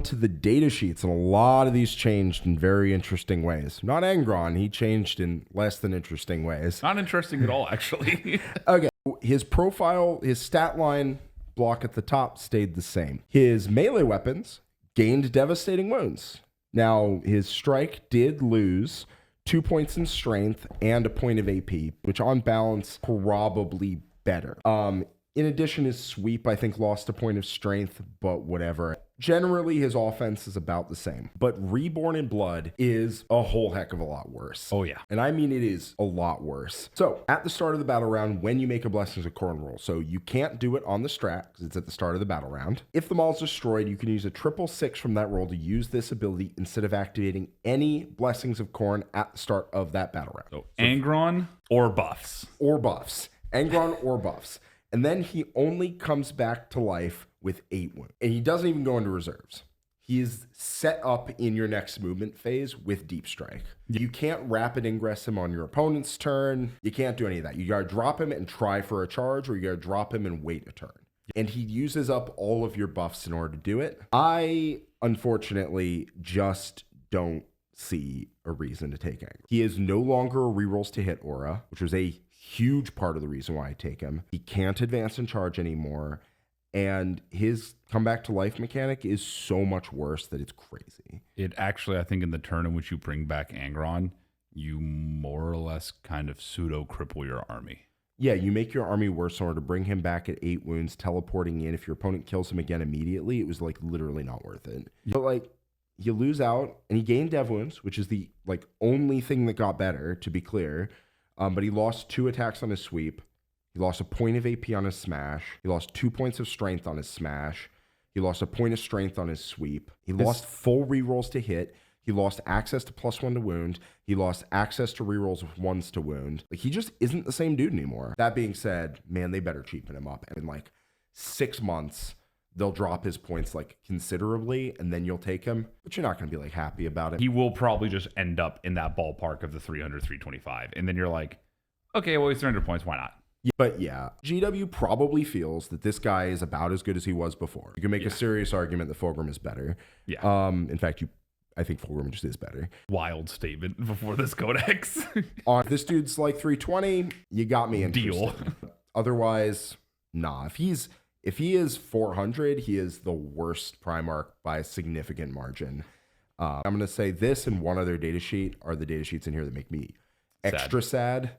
To the data sheets, and a lot of these changed in very interesting ways. Not Angron, he changed in less than interesting ways. Not interesting at all, actually. Okay, his profile, his stat line block at the top stayed the same. His melee weapons gained devastating wounds. Now, his strike did lose 2 points in strength and a point of AP, which on balance, probably better. In addition, his sweep, I think, lost a point of strength, but whatever. Generally, his offense is about the same. But Reborn in Blood is a whole heck of a lot worse. Oh, yeah. And I mean, it is a lot worse. So, at the start of the battle round, when you make a Blessings of Khorne roll, so you can't do it on the strat, because it's at the start of the battle round. If the mall is destroyed, you can use a 666 from that roll to use this ability instead of activating any Blessings of Khorne at the start of that battle round. So Angron or buffs. Or buffs. Angron or buffs. And then he only comes back to life with 8 wounds. And he doesn't even go into reserves. He is set up in your next movement phase with Deep Strike. You can't rapid ingress him on your opponent's turn. You can't do any of that. You gotta drop him and try for a charge, or you gotta drop him and wait a turn. And he uses up all of your buffs in order to do it. I, unfortunately, just don't see a reason to take Angron. He is no longer a rerolls to hit aura, which was a huge part of the reason why I take him. He can't advance and charge anymore. And his comeback to life mechanic is so much worse that it's crazy. It actually, I think in the turn in which you bring back Angron, you more or less kind of pseudo cripple your army. Yeah, you make your army worse in order to bring him back at 8 wounds, teleporting in. If your opponent kills him again immediately, it was like literally not worth it. But like, you lose out, and he gained dev wounds, which is the like only thing that got better, to be clear. But he lost 2 attacks on his sweep. He lost a point of AP on his smash. He lost 2 points of strength on his smash. He lost a point of strength on his sweep. He lost full rerolls to hit. He lost access to +1 to wound. He lost access to rerolls with 1s to wound. Like, he just isn't the same dude anymore. That being said, man, they better cheapen him up. And in like 6 months, they'll drop his points like considerably, and then you'll take him, but you're not going to be like happy about it. He will probably just end up in that ballpark of the 300, 325. And then you're like, okay, well, he's 300 points. Why not? But yeah, GW probably feels that this guy is about as good as he was before. You can make a serious argument that Fulgrim is better. Yeah. In fact, I think Fulgrim just is better. Wild statement before this codex. On this dude's like 320, you got me interested. Deal. Otherwise, nah. If he is 400, he is the worst Primarch by a significant margin. I'm going to say this and one other data sheet are the data sheets in here that make me extra sad.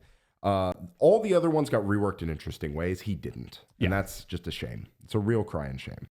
All the other ones got reworked in interesting ways. He didn't. And that's just a shame. It's a real crying shame.